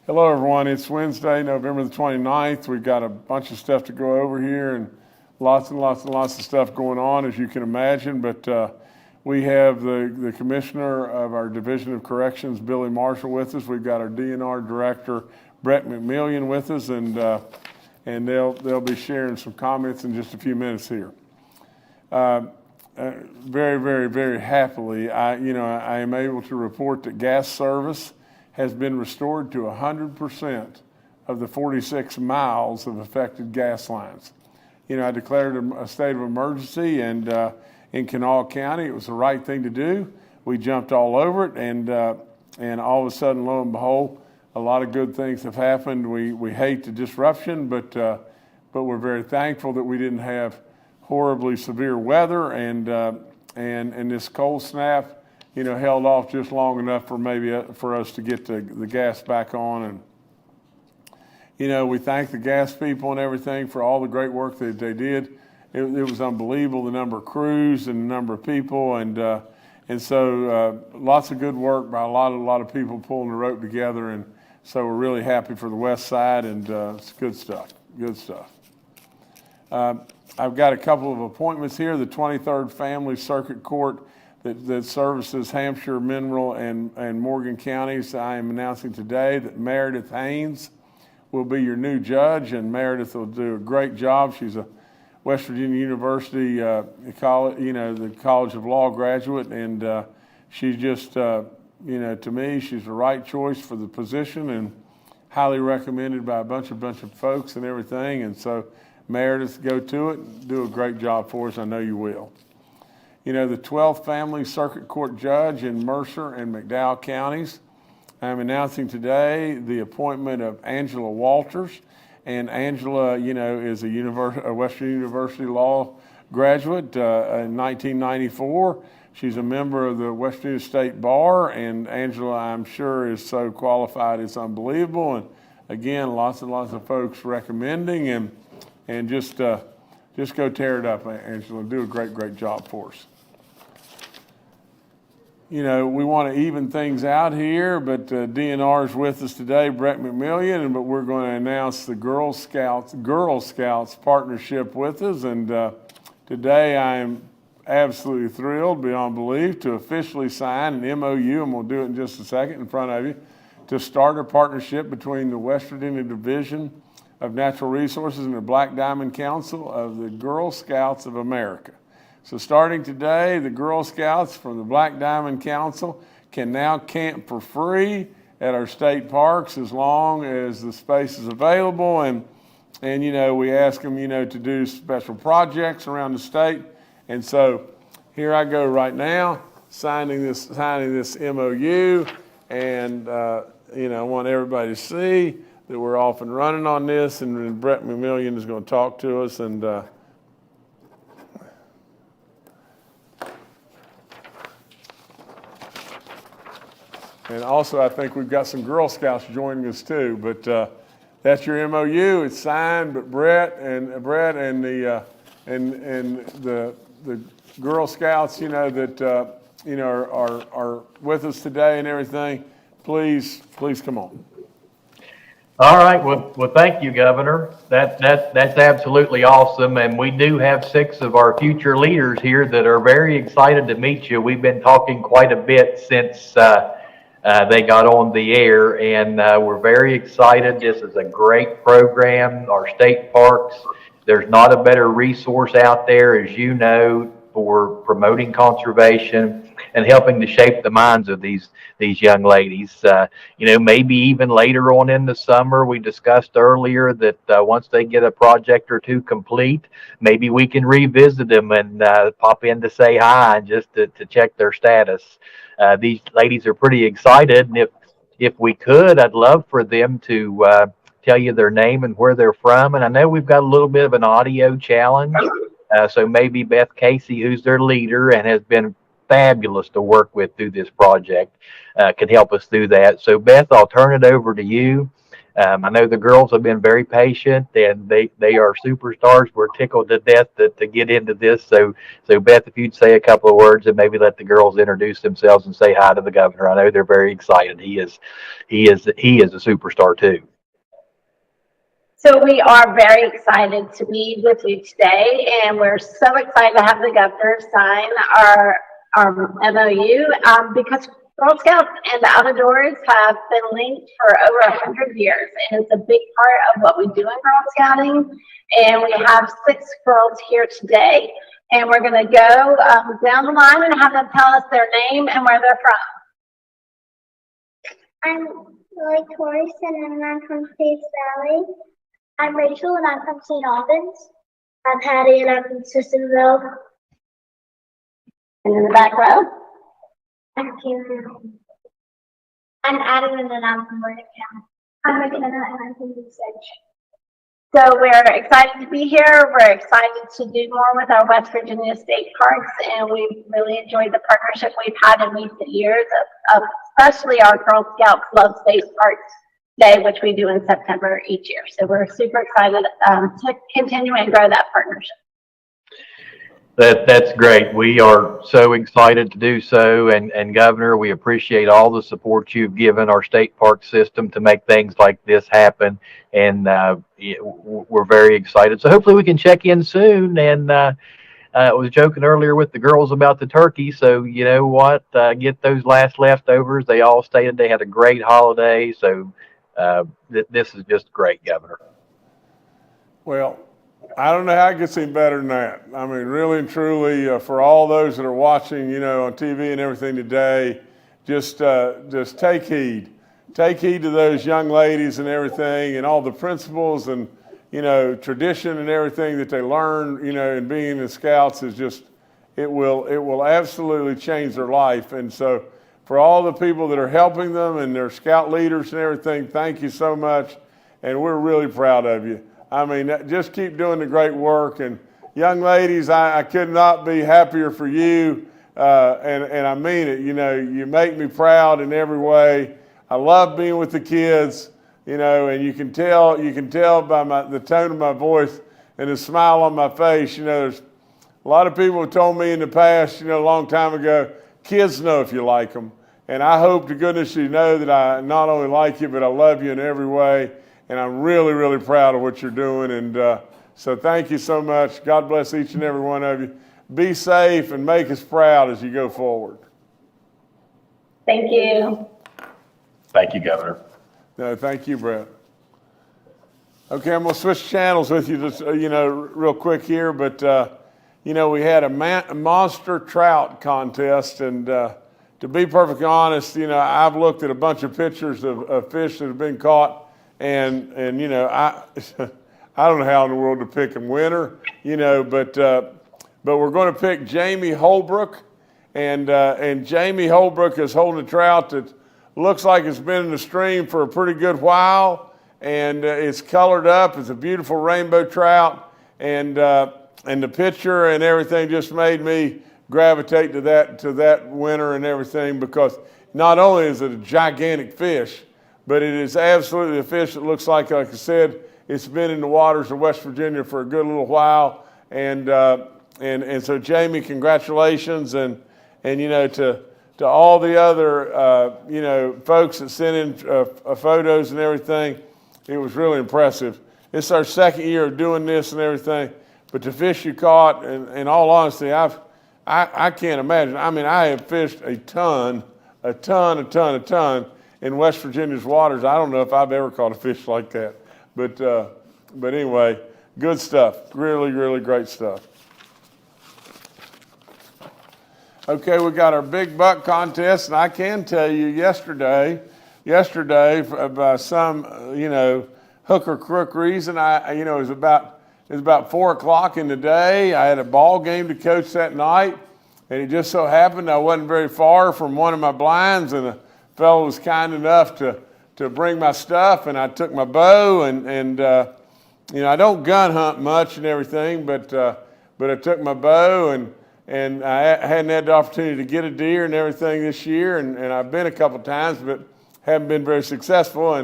Hello, everyone. It's Wednesday, November the 29th. We've got a bunch of stuff to go over here and lots and lots and lots of stuff going on, as you can imagine. But we have the commissioner of our Division of Corrections, Billy Marshall, with us. We've got our DNR director, Brett McMillian, with us, and they'll be sharing some comments in just a few minutes here. Very, very, very happily, I am able to report that gas service has been restored to 100% of the 46 miles of affected gas lines. I declared a state of emergency, and in Kanawha County, it was the right thing to do. We jumped all over it, and all of a sudden, lo and behold, a lot of good things have happened. We hate the disruption, but we're very thankful that we didn't have horribly severe weather, and this cold snap held off just long enough for us to get the gas back on. And we thank the gas people and everything for all the great work that they did. It was unbelievable, the number of crews and the number of people, and so lots of good work by a lot of people pulling the rope together. And so we're really happy for the west side, and it's good stuff. I've got a couple of appointments here. The 23rd Family Circuit Court that services Hampshire, Mineral, and Morgan counties. I am announcing today that Meredith Haynes will be your new judge, and Meredith will do a great job. She's a West Virginia University college, the College of Law graduate, and she's just, to me, she's the right choice for the position, and highly recommended by a bunch of folks and everything. And so, Meredith, go to it, do a great job for us. I know you will. The 12th Family Circuit Court Judge in Mercer and McDowell counties. I'm announcing today the appointment of Angela Walters. And Angela, is a Western University Law graduate in 1994. She's a member of the West Virginia State Bar, and Angela, I'm sure, is so qualified it's unbelievable. And again, lots and lots of folks recommending, and just go tear it up, Angela. Do a great job for us. We want to even things out here, but DNR is with us today, Brett McMillian, but we're going to announce the Girl Scouts partnership with us. And today I am absolutely thrilled beyond belief to officially sign an MOU, and we'll do it in just a second in front of you, to start a partnership between the West Virginia Division of Natural Resources and the Black Diamond Council of the Girl Scouts of America. So starting today, the Girl Scouts from the Black Diamond Council can now camp for free at our state parks as long as the space is available. And we ask them, to do special projects around the state. And so here I go right now, signing this MOU. And, I want everybody to see that we're off and running on this. And Brett McMillian is going to talk to us. And also, I think we've got some Girl Scouts joining us too. But that's your MOU. It's signed. But Brett and the Girl Scouts, that are with us today and everything. Please come on. All right. Well, thank you, Governor. That's absolutely awesome. And we do have 6 of our future leaders here that are very excited to meet you. We've been talking quite a bit since they got on the air, and we're very excited. This is a great program. Our state parks, there's not a better resource out there, as you know, for promoting conservation and helping to shape the minds of these young ladies. Maybe even later on in the summer, we discussed earlier that once they get a project or two complete, maybe we can revisit them and pop in to say hi and just to check their status. These ladies are pretty excited, and if we could, I'd love for them to tell you their name and where they're from. And I know we've got a little bit of an audio challenge, so maybe Beth Casey, who's their leader and has been fabulous to work with through this project, can help us through that. So Beth, I'll turn it over to you. I know the girls have been very patient, and they are superstars. We're tickled to death to get into this. So Beth, if you'd say a couple of words and maybe let the girls introduce themselves and say hi to the governor. I know they're very excited. He is a superstar too. So we are very excited to be with you today, and we're so excited to have the governor sign our MOU because Girl Scouts and the Outdoors have been linked for over 100 years, and it's a big part of what we do in Girl Scouting. And we have 6 girls here today, and we're going to go down the line and have them tell us their name and where they're from. I'm Lily Torreson, and I'm from Faith Valley. I'm Rachel, and I'm from St. Albans. I'm Patty, and I'm from Sissonville. And in the back row. I'm Karen. I'm Adam, and I'm from Morgan County. I'm McKenna, and I'm from Usage. So we're excited to be here. We're excited to do more with our West Virginia State Parks, and we've really enjoyed the partnership we've had in recent years, of especially our Girl Scouts Love State Parks Day, which we do in September each year. So we're super excited to continue and grow that partnership. That's great. We are so excited to do so. And Governor, we appreciate all the support you've given our state park system to make things like this happen. And we're very excited. So hopefully we can check in soon. And I was joking earlier with the girls about the turkey. So you know what? Get those last leftovers. They all stated they had a great holiday. So this is just great, Governor. Well, I don't know how it gets any better than that. I mean, really and truly, for all those that are watching, on TV and everything today, just take heed. Take heed to those young ladies and everything, and all the principles and tradition and everything that they learn, in being in Scouts is just it will absolutely change their life. And so, for all the people that are helping them and their Scout leaders and everything, thank you so much, and we're really proud of you. I mean, just keep doing the great work. And young ladies, I could not be happier for you. And I mean it. You make me proud in every way. I love being with the kids, and you can tell by the tone of my voice and the smile on my face. There's a lot of people have told me in the past, a long time ago, kids know if you like them. And I hope to goodness you know that I not only like you, but I love you in every way. And I'm really, really proud of what you're doing. And so thank you so much. God bless each and every one of you. Be safe and make us proud as you go forward. Thank you. Thank you, Governor. No, thank you, Brett. Okay, I'm going to switch channels with you just, real quick here. But, we had a monster trout contest. And to be perfectly honest, I've looked at a bunch of pictures of fish that have been caught. And I I don't know how in the world to pick a winner, but we're going to pick Jamie Holbrook, and Jamie Holbrook is holding a trout that looks like it's been in the stream for a pretty good while, and it's colored up. It's a beautiful rainbow trout, and the picture and everything just made me gravitate to that winner and everything, because not only is it a gigantic fish, but it is absolutely a fish that looks like I said, it's been in the waters of West Virginia for a good little while. And so Jamie, congratulations. And to all the other, folks that sent in photos and everything, it was really impressive. It's our second year of doing this and everything, but the fish you caught, and in all honesty, I can't imagine. I mean, I have fished a ton in West Virginia's waters. I don't know if I've ever caught a fish like that. But anyway, good stuff. Really, really great stuff. Okay, we got our big buck contest, and I can tell you yesterday, by some, hook or crook reason, it was about 4:00 in the day. I had a ball game to coach that night, and it just so happened I wasn't very far from one of my blinds, and a fellow was kind enough to bring my stuff, and I took my bow, and I don't gun hunt much and everything, but I took my bow, and I hadn't had the opportunity to get a deer and everything this year, and I've been a couple times, but haven't been very successful,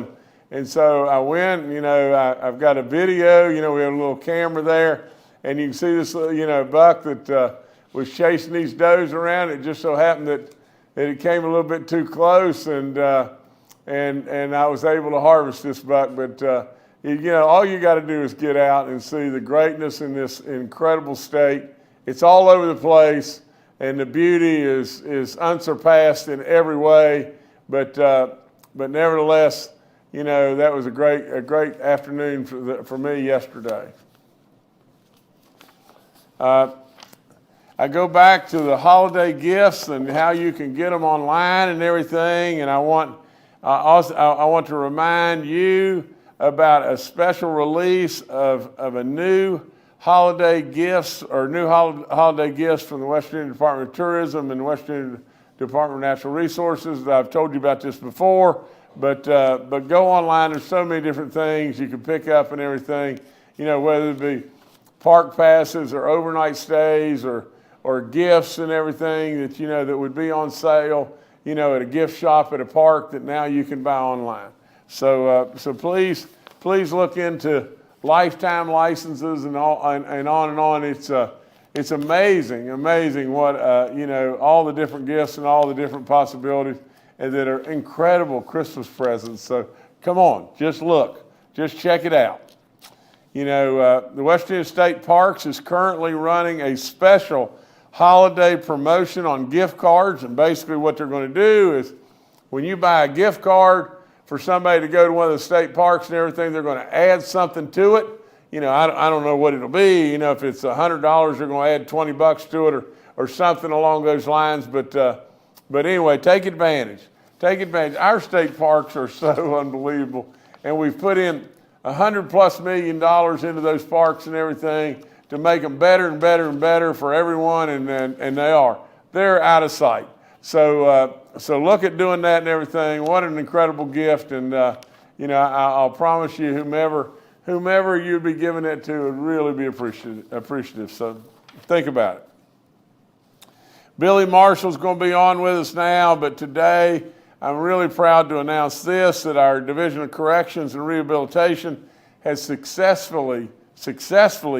And so I went, I've got a video, we have a little camera there, and you can see this, buck that was chasing these does around. It just so happened that it came a little bit too close, and I was able to harvest this buck. But all you got to do is get out and see the greatness in this incredible state. It's all over the place, and the beauty is unsurpassed in every way. But nevertheless, that was a great afternoon for me yesterday. I go back to the holiday gifts and how you can get them online and everything. And I want to remind you about a special release of a new holiday gifts holiday gifts from the West Virginia Department of Tourism and the West Virginia Department of Natural Resources. I've told you about this before, but go online. There's so many different things you can pick up and everything. Whether it be park passes or overnight stays or gifts and everything that that would be on sale, at a gift shop at a park that now you can buy online. So please look into lifetime licenses and on and on. It's amazing what all the different gifts and all the different possibilities and that are incredible Christmas presents. So come on, just look, just check it out. The West Virginia State Parks is currently running a special holiday promotion on gift cards, and basically what they're going to do is when you buy a gift card for somebody to go to one of the state parks and everything, they're going to add something to it. I don't know what it'll be. If it's $100, they're going to add $20 to it or something along those lines. But anyway, take advantage. Our state parks are so unbelievable, and we've put in $100+ million into those parks and everything to make them better and better and better for everyone, and they're out of sight. So look at doing that and everything. What an incredible gift, and I'll promise you, whomever you'd be giving it to would really be appreciative. So think about it. Billy Marshall's going to be on with us now, but today I'm really proud to announce that our Division of Corrections and Rehabilitation has successfully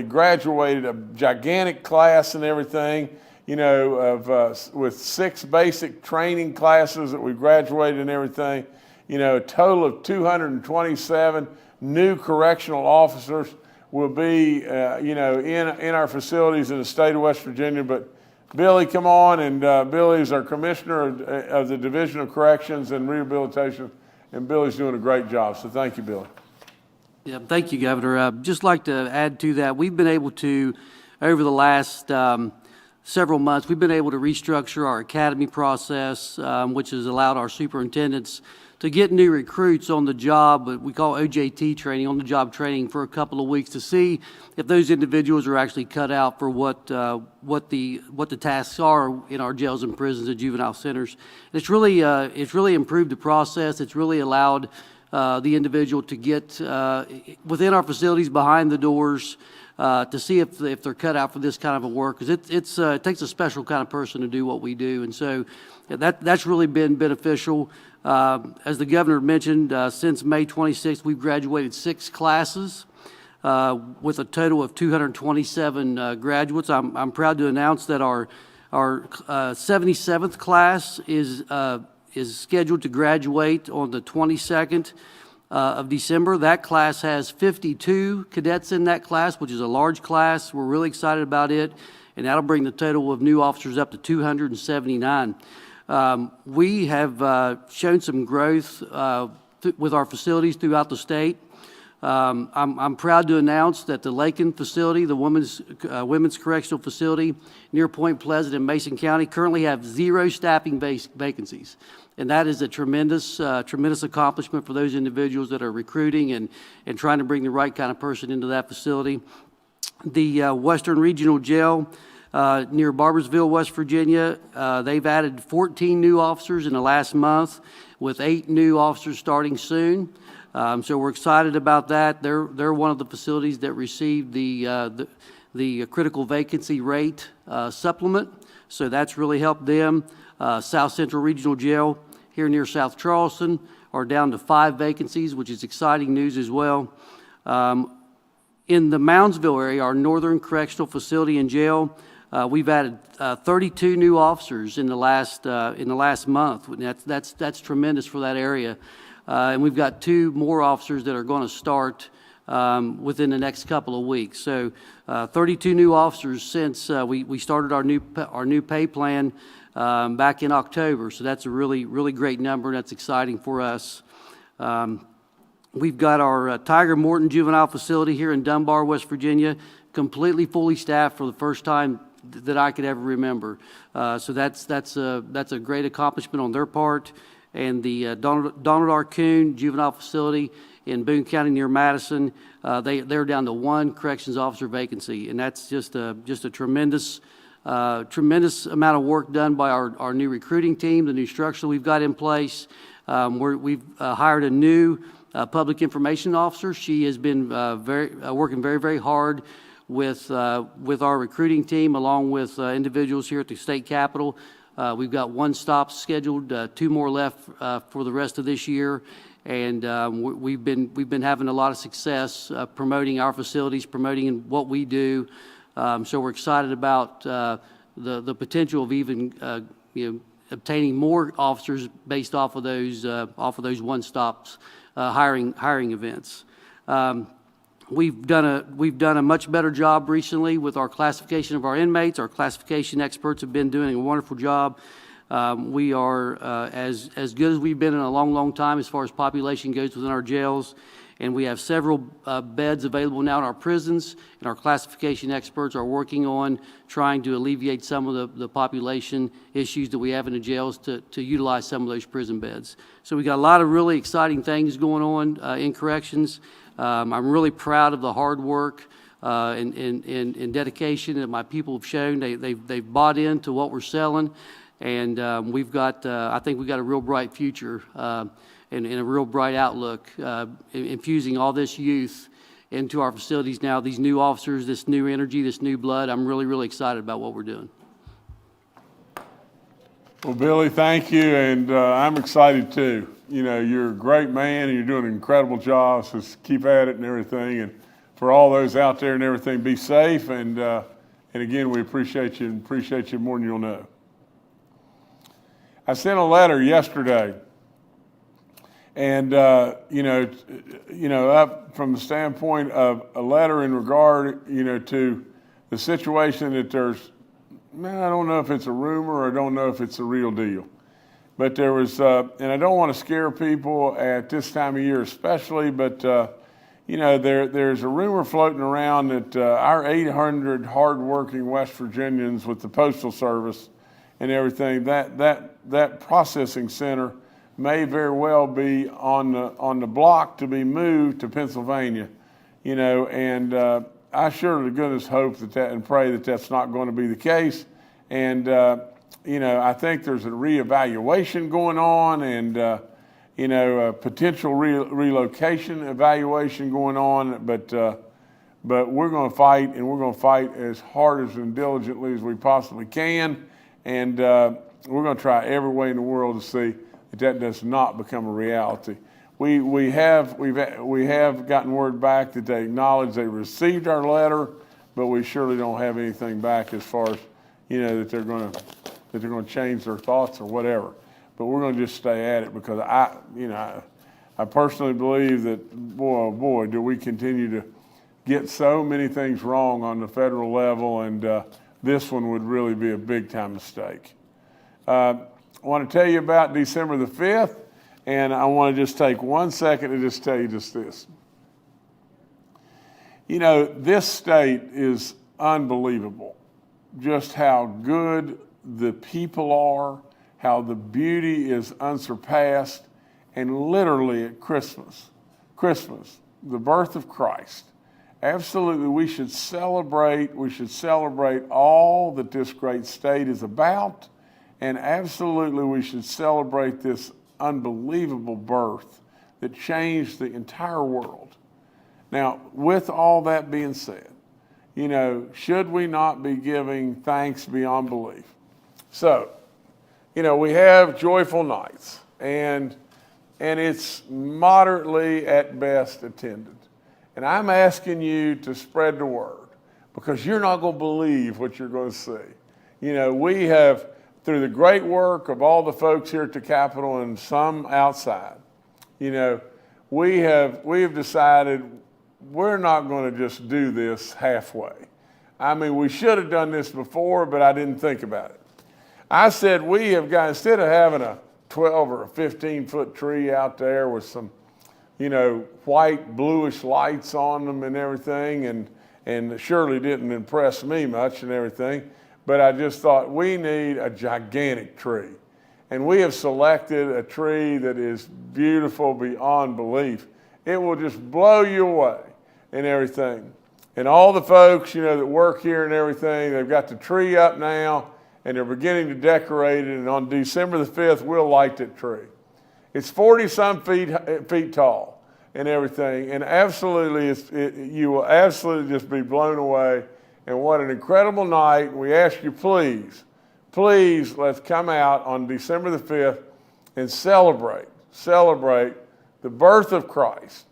graduated a gigantic class and everything, with 6 basic training classes that we graduated and everything, a total of 227 new correctional officers will be, in our facilities in the state of West Virginia. But Billy, come on, and Billy is our Commissioner of the Division of Corrections and Rehabilitation, and Billy's doing a great job. So thank you, Billy. Yeah, thank you, Governor. Just like to add to that, we've been able to, over the last several months, we've been able to restructure our academy process, which has allowed our superintendents to get new recruits on the job, what we call OJT training, on the job training, for a couple of weeks to see if those individuals are actually cut out for what the tasks are in our jails and prisons and juvenile centers. It's really improved the process. It's really allowed the individual to get within our facilities, behind the doors, to see if they're cut out for this kind of a work, because it takes a special kind of person to do what we do, and so that's really been beneficial. As the governor mentioned, since May 26th, we've graduated 6 classes with a total of 227 graduates. I'm proud to announce that our 77th class is scheduled to graduate on the 22nd of December. That class has 52 cadets in that class, which is a large class. We're really excited about it, and that'll bring the total of new officers up to 279. We have shown some growth with our facilities throughout the state. I'm proud to announce that the Lakin facility, the women's correctional facility near Point Pleasant in Mason County, currently have 0 staffing vacancies. And that is a tremendous accomplishment for those individuals that are recruiting and trying to bring the right kind of person into that facility. The Western Regional Jail near Barboursville, West Virginia, they've added 14 new officers in the last month, with 8 new officers starting soon. So we're excited about that. They're one of the facilities that received the critical vacancy rate supplement. So that's really helped them. South Central Regional Jail here near South Charleston are down to 5 vacancies, which is exciting news as well. In the Moundsville area, our Northern Correctional Facility and Jail, we've added 32 new officers in the last month. That's tremendous for that area. And we've got 2 more officers that are going to start within the next couple of weeks. So 32 new officers since we started our new pay plan back in October. So that's a really great number, and that's exciting for us. We've got our Tiger Morton Juvenile Facility here in Dunbar, West Virginia, completely fully staffed for the first time that I could ever remember. So that's a great accomplishment on their part. And the Donald R. Coon Juvenile Facility in Boone County near Madison, they're down to 1 corrections officer vacancy, and that's just a tremendous amount of work done by our new recruiting team, the new structure we've got in place. We've hired a new public information officer. She has been working very hard with our recruiting team, along with individuals here at the state capitol. We've got 1 stop scheduled, 2 more left for the rest of this year, and we've been having a lot of success promoting our facilities, promoting what we do. So we're excited about the potential of even obtaining more officers based off of those 1-stops hiring events. We've done a much better job recently with our classification of our inmates. Our classification experts have been doing a wonderful job. We are as good as we've been in a long time as far as population goes within our jails. And we have several beds available now in our prisons, and our classification experts are working on trying to alleviate some of the population issues that we have in the jails to utilize some of those prison beds. So we got a lot of really exciting things going on in corrections. I'm really proud of the hard work and dedication that my people have shown. They've bought into what we're selling, and I think we've got a real bright future and a real bright outlook, infusing all this youth into our facilities now, these new officers, this new energy, this new blood. I'm really excited about what we're doing. Well, Billy, thank you, and I'm excited too. You know, you're a great man, and you're doing an incredible job, so keep at it and everything. And for all those out there and everything, be safe, and again, we appreciate you more than you'll know. I sent a letter yesterday, and up from the standpoint of a letter in regard, to the situation that there's, I don't know if it's a rumor or I don't know if it's a real deal, but there was, and I don't want to scare people at this time of year especially, but there's a rumor floating around that our 800 hardworking West Virginians with the Postal Service and everything, that processing center may very well be on the block to be moved to Pennsylvania, and I sure to goodness hope that and pray that that's not going to be the case. And I think there's a reevaluation going on, and a potential relocation evaluation going on. But we're going to fight, and we're going to fight as hard and diligently as we possibly can, and we're going to try every way in the world to see that does not become a reality. We have gotten word back that they acknowledge they received our letter, but we surely don't have anything back as far as that they're going to change their thoughts or whatever. But we're going to just stay at it, because I personally believe that boy do we continue to get so many things wrong on the federal level, and this one would really be a big time mistake. I want to tell you about December the 5th, and I want to just take 1 second to just tell you just this. This state is unbelievable, just how good the people are, how the beauty is unsurpassed, and literally at Christmas, the birth of Christ, absolutely we should celebrate all that this great state is about. And absolutely, we should celebrate this unbelievable birth that changed the entire world. Now, with all that being said, should we not be giving thanks beyond belief? So, we have joyful nights, and it's moderately at best attended. And I'm asking you to spread the word, because you're not going to believe what you're going to see. You know, we have, through the great work of all the folks here at the Capitol and some outside, you know, we have decided we're not going to just do this halfway. I mean, we should have done this before, but I didn't think about it. I said we have got, instead of having a 12 or a 15-foot tree out there with some, you know, white bluish lights on them and everything, and surely didn't impress me much and everything, but I just thought we need a gigantic tree. And we have selected a tree that is beautiful beyond belief. It will just blow you away and everything. And all the folks, you know, that work here and everything, they've got the tree up now, and they're beginning to decorate it, and on December the 5th, we'll light that tree. It's 40-some feet tall and everything, and absolutely, you will absolutely just be blown away. And what an incredible night. We ask you, please, let's come out on December the 5th and celebrate the birth of Christ.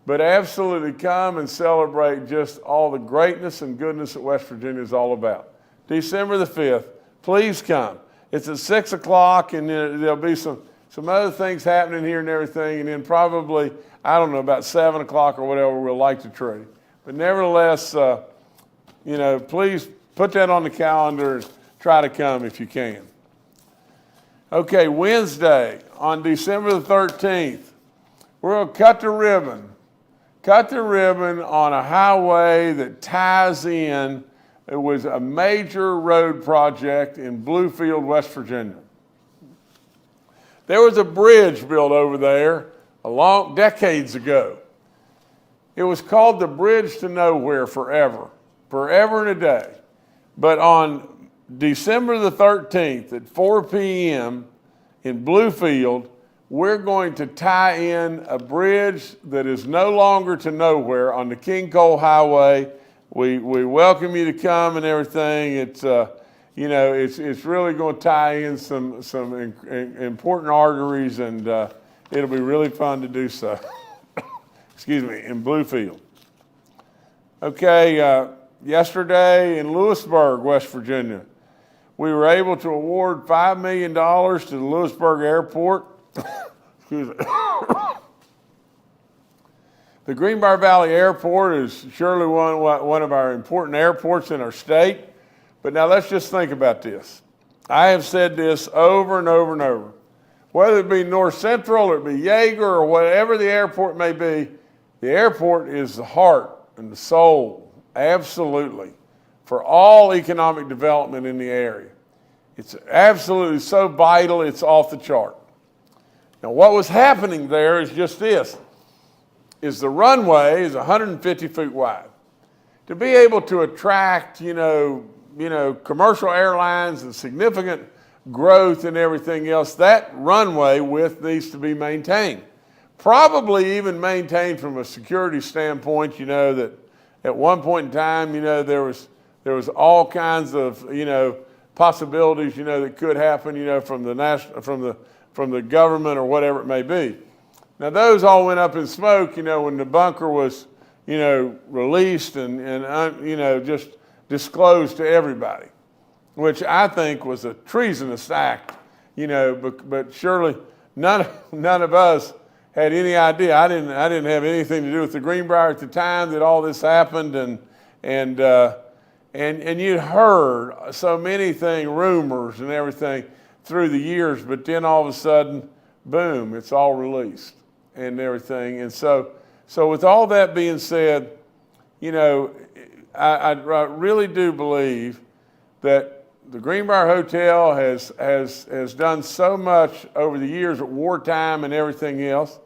But absolutely come and celebrate just all the greatness and goodness that West Virginia is all about. December the 5th, please come. It's at 6 o'clock, and then there'll be some other things happening here and everything, and then probably, I don't know, about 7 o'clock or whatever, we'll light the tree. But nevertheless, you know, please put that on the calendar and try to come if you can. Okay, Wednesday, on December the 13th, we're going to cut the ribbon on a highway that ties in. It was a major road project in Bluefield, West Virginia. There was a bridge built over there decades ago. It was called the Bridge to Nowhere forever and a day. But on December the 13th at 4 p.m. in Bluefield, we're going to tie in a bridge that is no longer to nowhere on the King Cole Highway. We welcome you to come and everything. It's you know, it's really going to tie in some important arteries, and it'll be really fun to do so. Excuse me, in Bluefield. Okay, yesterday in Lewisburg, West Virginia, we were able to award $5 million to the Lewisburg Airport. Excuse me. The Greenbrier Valley Airport is surely one of our important airports in our state. But now let's just think about this. I have said this over and over and over. Whether it be North Central or it be Yeager or whatever the airport may be, the airport is the heart and the soul, absolutely, for all economic development in the area. It's absolutely so vital, it's off the chart. Now, what was happening there is just this, is the runway is 150 feet wide. To be able to attract, you know, commercial airlines and significant growth and everything else, that runway width needs to be maintained. Probably even maintained from a security standpoint, you know, that at one point in time, you know, there was all kinds of, you know, possibilities, you know, that could happen, you know, from the government or whatever it may be. Now, those all went up in smoke, you know, when the bunker was, you know, released and you know, just disclosed to everybody, which I think was a treasonous act, you know, but surely none of us had any idea. I didn't have anything to do with the Greenbrier at the time that all this happened, and you'd heard so many things, rumors and everything through the years, but then all of a sudden, boom, it's all released and everything. And so with all that being said, you know, I really do believe that the Greenbrier Hotel has done so much over the years at wartime and everything else.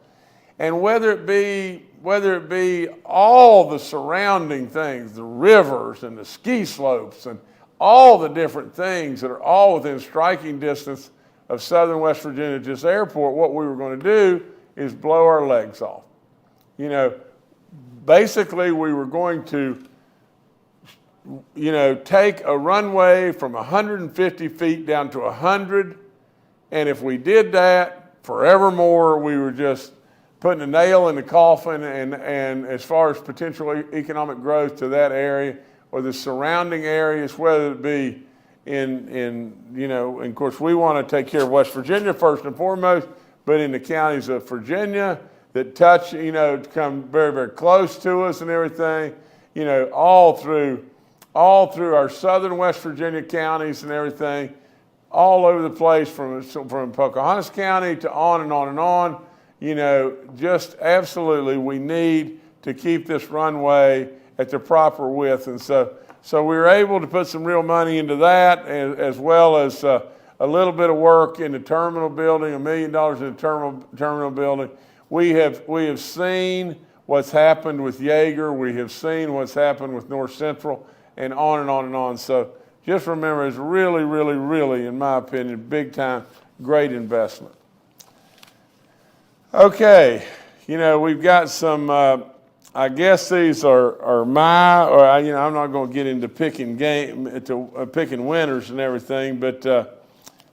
And whether it be all the surrounding things, the rivers and the ski slopes and all the different things that are all within striking distance of southern West Virginia, just airport, what we were going to do is blow our legs off. You know, basically we were going to, you know, take a runway from 150 feet down to 100, and if we did that forevermore, we were just putting a nail in the coffin, and as far as potential economic growth to that area or the surrounding areas, whether it be in and of course we want to take care of West Virginia first and foremost, but in the counties of Virginia that touch, come very, very close to us and everything, all through our southern West Virginia counties and everything, all over the place from Pocahontas County to on and on and on. Just absolutely, we need to keep this runway at the proper width. And so we were able to put some real money into that, as well as a little bit of work in the terminal building, $1 million in the terminal building. We have seen what's happened with Yeager. We have seen what's happened with North Central, and on and on and on. So just remember, it's really, really, really, in my opinion, big time, great investment. Okay, we've got some, I guess these are I'm not going to get into picking winners and everything, but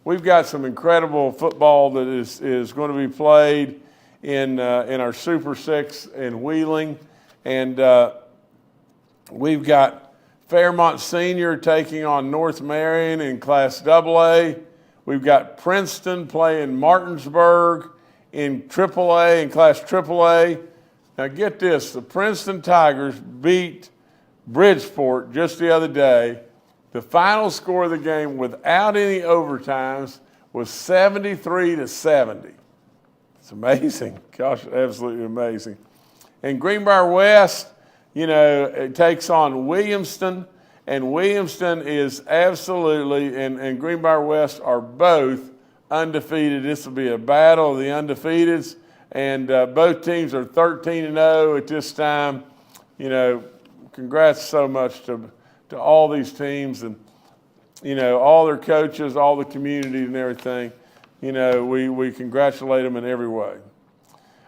we've got some incredible football that is going to be played in our Super Six in Wheeling, and we've got Fairmont Senior taking on North Marion in Class AA. We've got Princeton playing Martinsburg in AAA, in Class AAA. Now get this, the Princeton Tigers beat Bridgeport just the other day. The final score of the game without any overtimes was 73-70. It's amazing. Gosh, absolutely amazing. And Greenbrier West, it takes on Williamston, and Williamston is absolutely, and Greenbrier West are both undefeated. This will be a battle of the undefeateds, and both teams are 13-0 at this time. Congrats so much to all these teams, and all their coaches, all the community and everything. We congratulate them in every way.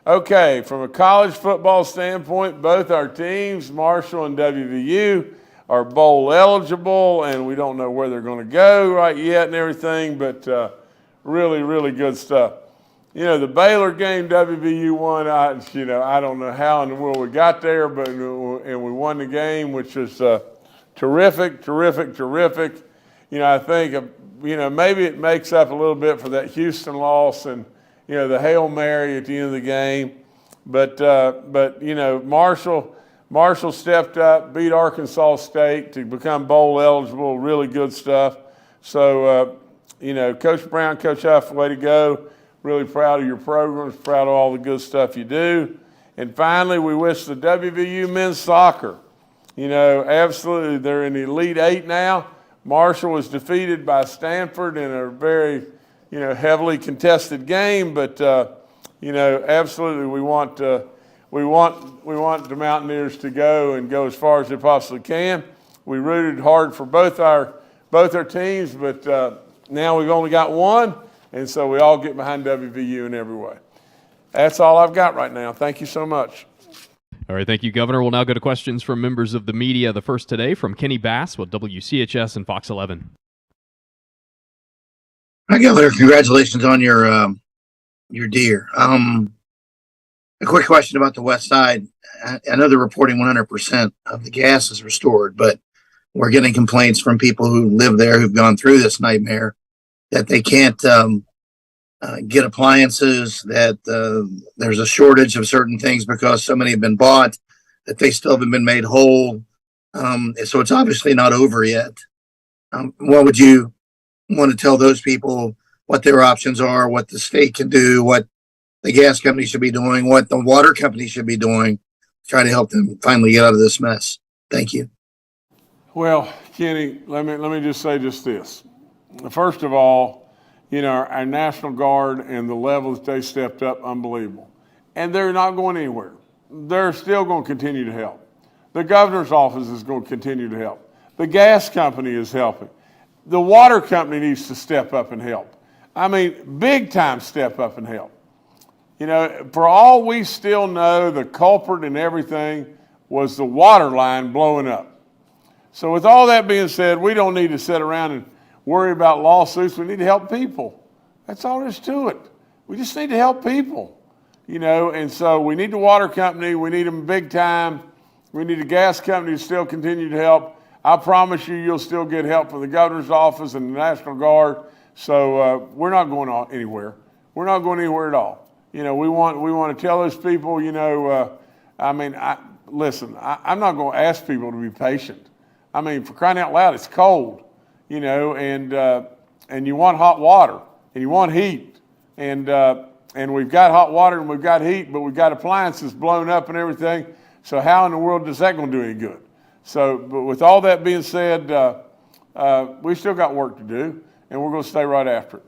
Okay, from a college football standpoint, both our teams, Marshall and WVU, are bowl eligible, and we don't know where they're going to go right yet and everything, but really, really good stuff. The Baylor game, WVU won. I don't know how in the world we got there, but and we won the game, which was terrific, terrific, terrific. I think maybe it makes up a little bit for that Houston loss and the Hail Mary at the end of the game, but Marshall stepped up, beat Arkansas State to become bowl eligible. Really good stuff. So. Coach Brown, Coach Huff, way to go. Really proud of your programs, proud of all the good stuff you do. And finally, we wish the WVU men's soccer. Absolutely, they're in the Elite Eight now. Marshall was defeated by Stanford in a very, heavily contested game, but, absolutely we want the Mountaineers to go as far as they possibly can. We rooted hard for both our teams, but now we've only got one, and so we all get behind WVU in every way. That's all I've got right now. Thank you so much. All right, thank you, Governor. We'll now go to questions from members of the media. The first today from Kenny Bass with WCHS and Fox 11. Hi, Governor. Congratulations on your deer. A quick question about the west side. I know they're reporting 100% of the gas is restored, but we're getting complaints from people who live there who've gone through this nightmare that they can't get appliances, that there's a shortage of certain things because so many have been bought, that they still haven't been made whole. So it's obviously not over yet. What would you want to tell those people what their options are, what the state can do, what the gas company should be doing, what the water company should be doing, try to help them finally get out of this mess? Thank you. Well, Kenny, let me just say just this. First of all, our National Guard and the level that they stepped up, unbelievable. And they're not going anywhere. They're still going to continue to help. The governor's office is going to continue to help. The gas company is helping. The water company needs to step up and help. Big time step up and help. For all we still know, the culprit and everything was the water line blowing up. So with all that being said, we don't need to sit around and worry about lawsuits. We need to help people. That's all there is to it. We just need to help people, you know, and so we need the water company. We need them big time. We need the gas company to still continue to help. I promise you, you'll still get help from the governor's office and the National Guard. So we're not going anywhere. We're not going anywhere at all. You know, we want to tell those people, you know, listen, I'm not going to ask people to be patient. I mean, for crying out loud, it's cold, you know, and you want hot water and you want heat, and we've got hot water and we've got heat, but we've got appliances blown up and everything. So how in the world is that going to do any good? So, but with all that being said, we still got work to do, and we're going to stay right after it.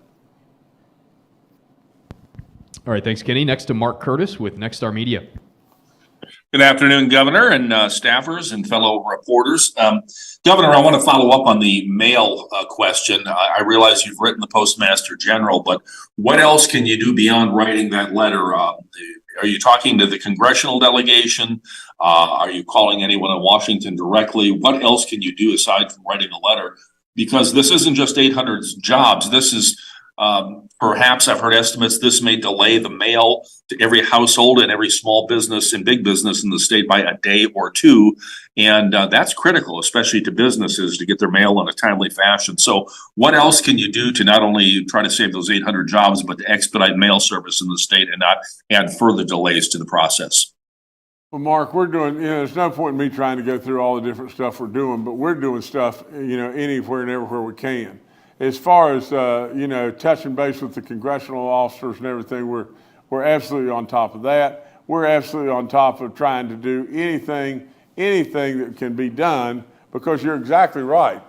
All right, thanks, Kenny. Next to Mark Curtis with Nexstar Media. Good afternoon, Governor and staffers and fellow reporters. Governor, I want to follow up on the mail question. I realize you've written the Postmaster General, but what else can you do beyond writing that letter? Are you talking to the congressional delegation? Are you calling anyone in Washington directly? What else can you do aside from writing a letter? Because this isn't just 800 jobs. This is perhaps, I've heard estimates, this may delay the mail to every household and every small business and big business in the state by a day or two. And that's critical, especially to businesses, to get their mail in a timely fashion. So what else can you do to not only try to save those 800 jobs, but to expedite mail service in the state and not add further delays to the process? Well, Mark, we're doing, you know, there's no point in me trying to go through all the different stuff we're doing, but we're doing stuff, you know, anywhere and everywhere we can. As far as, you know, touching base with the congressional officers and everything, we're absolutely on top of that. We're absolutely on top of trying to do anything that can be done, because you're exactly right.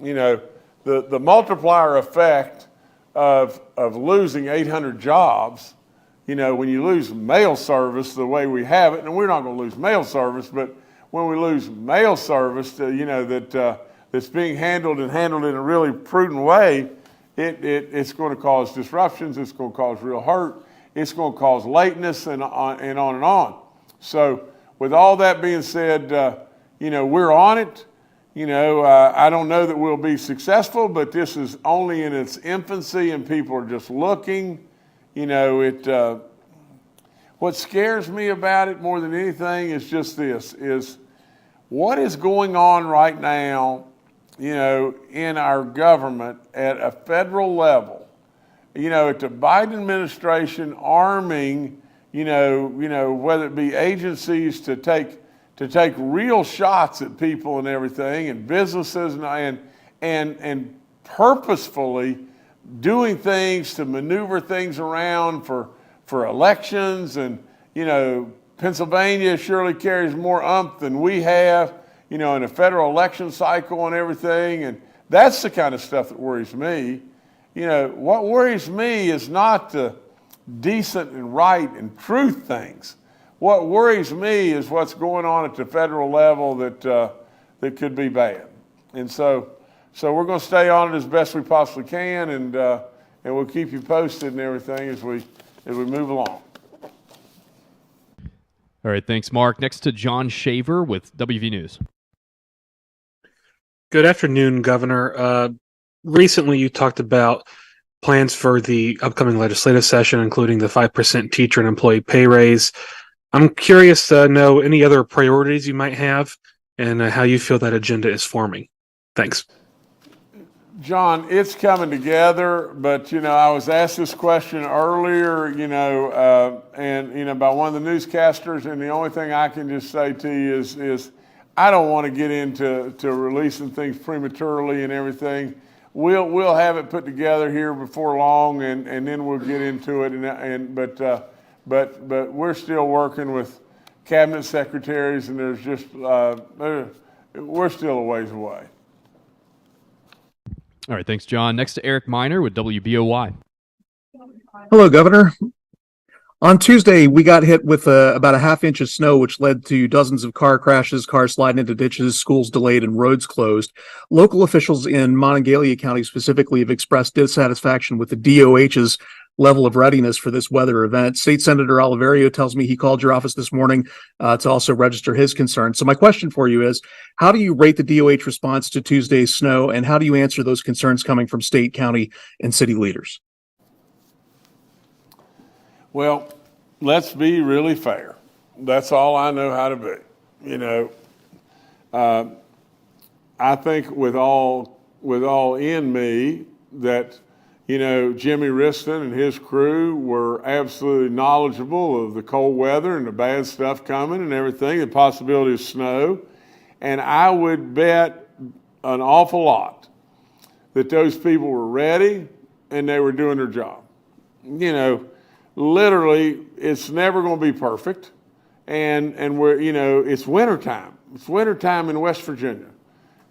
You know, the multiplier effect of losing 800 jobs, you know, when you lose mail service the way we have it, and we're not going to lose mail service, but when we lose mail service, you know, that's being handled in a really prudent way, it's going to cause disruptions. It's going to cause real hurt. It's going to cause lateness and on and on. So with all that being said, you know, we're on it. You know, I don't know that we'll be successful, but this is only in its infancy and people are just looking. You know, what scares me about it more than anything is just this, is what is going on right now, you know, in our government at a federal level, you know, at the Biden administration arming, you know, whether it be agencies to take real shots at people and everything, and businesses and purposefully doing things to maneuver things around for elections. And, you know, Pennsylvania surely carries more umph than we have, you know, in a federal election cycle and everything. And that's the kind of stuff that worries me. You know, what worries me is not the decent and right and truth things. What worries me is what's going on at the federal level that could be bad. And so we're going to stay on it as best we possibly can, and we'll keep you posted and everything as we move along. All right, thanks, Mark. Next to John Shaver with WV News. Good afternoon, Governor. Recently, you talked about plans for the upcoming legislative session, including the 5% teacher and employee pay raise. I'm curious to know any other priorities you might have and how you feel that agenda is forming. Thanks. John, it's coming together, but, you know, I was asked this question earlier, you know, and, you know, by one of the newscasters, and the only thing I can just say to you is I don't want to get into releasing things prematurely and everything. We'll have it put together here before long, and then we'll get into it. But we're still working with cabinet secretaries, and there's just we're still a ways away. All right, thanks, John. Next to Eric Miner with WBOY. Hello, Governor. On Tuesday, we got hit with about a half inch of snow, which led to dozens of car crashes, cars sliding into ditches, schools delayed, and roads closed. Local officials in Monongalia County specifically have expressed dissatisfaction with the DOH's level of readiness for this weather event. State Senator Oliverio tells me he called your office this morning to also register his concerns. So my question for you is, how do you rate the DOH response to Tuesday's snow, and how do you answer those concerns coming from state, county, and city leaders? Well, let's be really fair. That's all I know how to be. You know, I think with all in me that, you know, Jimmy Riston and his crew were absolutely knowledgeable of the cold weather and the bad stuff coming and everything, the possibility of snow. And I would bet an awful lot that those people were ready and they were doing their job. You know, literally, it's never going to be perfect. And we're, you know, it's wintertime. It's wintertime in West Virginia.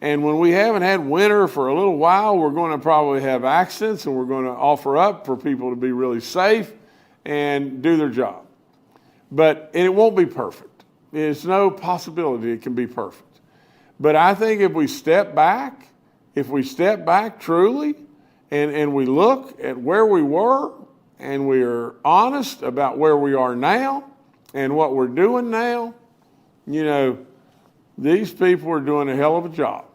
And when we haven't had winter for a little while, we're going to probably have accidents, and we're going to offer up for people to be really safe and do their job. But and it won't be perfect. There's no possibility it can be perfect. But I think if we step back truly, and we look at where we were, and we are honest about where we are now and what we're doing now, you know, these people are doing a hell of a job.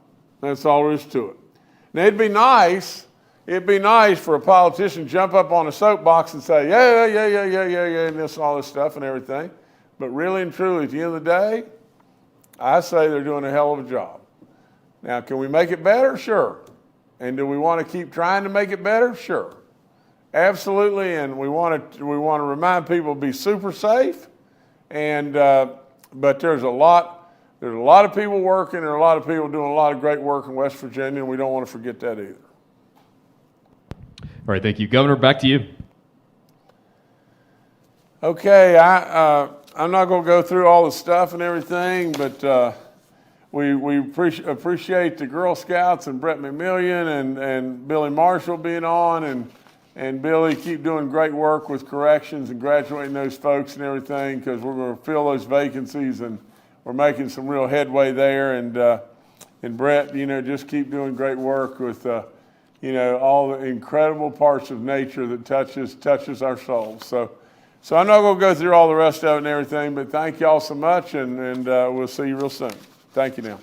That's all there is to it. Now, it'd be nice for a politician to jump up on a soapbox and say, yeah, and this and all this stuff and everything. But really and truly, at the end of the day, I say they're doing a hell of a job. Now, can we make it better? Sure. And do we want to keep trying to make it better? Sure. Absolutely. And we want to remind people to be super safe. And but there's a lot of people working, there are a lot of people doing a lot of great work in West Virginia, and we don't want to forget that either. All right, thank you. Governor, back to you. Okay, I'm not going to go through all the stuff and everything, but we appreciate the Girl Scouts and Brett McMillian and Billy Marshall being on, and Billy, keep doing great work with corrections and graduating those folks and everything, because we're going to fill those vacancies, and we're making some real headway there. And Brett, you know, just keep doing great work with, you know, all the incredible parts of nature that touches our souls. So I'm not going to go through all the rest of it and everything, but thank y'all so much, and we'll see you real soon. Thank you now.